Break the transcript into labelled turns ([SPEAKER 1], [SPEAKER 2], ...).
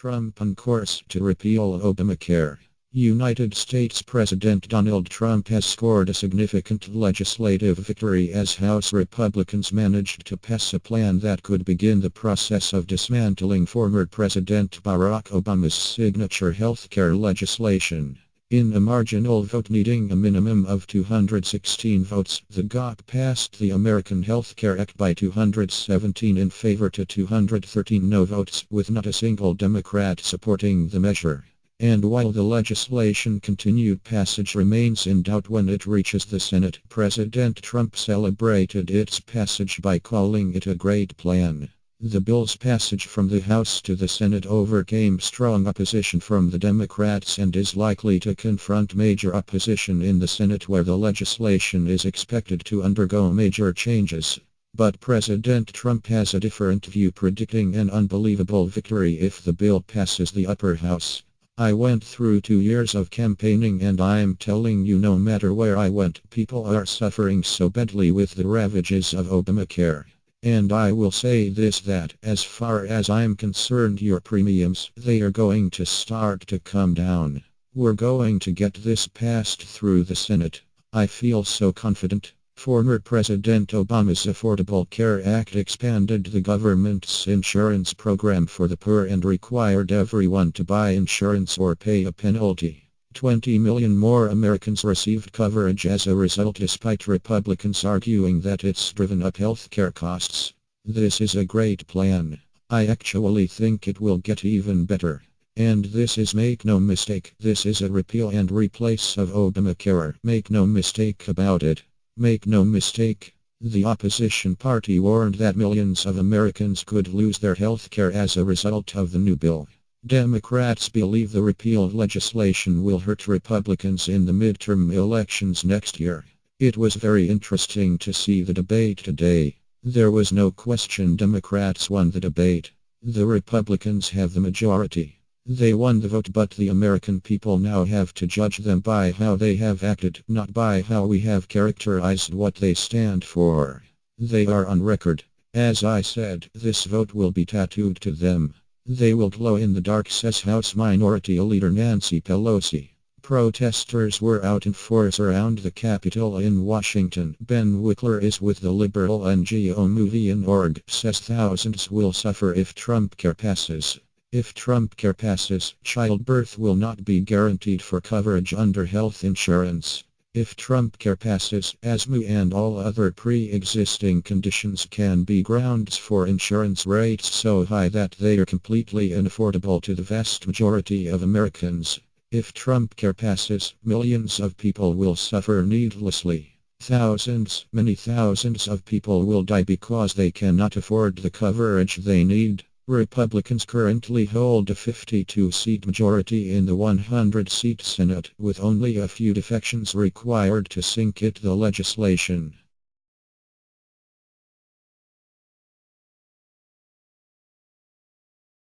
[SPEAKER 1] Trump on course to repeal Obamacare. United States President Donald Trump has scored a significant legislative victory as House Republicans managed to pass a plan that could begin the process of dismantling former President Barack Obama's signature healthcare legislation. In a marginal vote needing a minimum of 216 votes, the GOP passed the American Health Care Act by 217 in favor to 213 no votes, with not a single Democrat supporting the measure. And while the legislation continued passage remains in doubt when it reaches the Senate, President Trump celebrated its passage by calling it a great plan. The bill's passage from the House to the Senate overcame strong opposition from the Democrats and is likely to confront major opposition in the Senate, where the legislation is expected to undergo major changes. But President Trump has a different view, predicting an unbelievable victory if the bill passes the upper house. I went through 2 years of campaigning and I'm telling you, no matter where I went, people are suffering so badly with the ravages of Obamacare. And I will say this, that as far as I'm concerned, your premiums, they are going to start to come down. We're going to get this passed through the Senate. I feel so confident. Former President Obama's Affordable Care Act expanded the government's insurance program for the poor and required everyone to buy insurance or pay a penalty. 20 million more Americans received coverage as a result, despite Republicans arguing that it's driven up healthcare costs. This is a great plan. I actually think it will get even better. And this is, make no mistake, this is a repeal and replace of Obamacare. Make no mistake about it. Make no mistake. The opposition party warned that millions of Americans could lose their health care as a result of the new bill. Democrats believe the repeal legislation will hurt Republicans in the midterm elections next year. It was very interesting to see the debate today. There was no question Democrats won the debate. The Republicans have the majority. They won the vote, but the American people now have to judge them by how they have acted, not by how we have characterized what they stand for. They are on record. As I said, this vote will be tattooed to them. They will glow in the dark, says House Minority Leader Nancy Pelosi. Protesters were out in force around the Capitol in Washington. Ben Wickler is with the liberal NGO Movie.org, says thousands will suffer if Trumpcare passes. If Trumpcare passes, childbirth will not be guaranteed for coverage under health insurance. If Trumpcare passes, asthma and all other pre-existing conditions can be grounds for insurance rates so high that they are completely unaffordable to the vast majority of Americans. If Trumpcare passes, millions of people will suffer needlessly. Thousands, many thousands of people will die because they cannot afford the coverage they need. Republicans currently hold a 52-seat majority in the 100-seat Senate, with only a few defections required to sink it the legislation.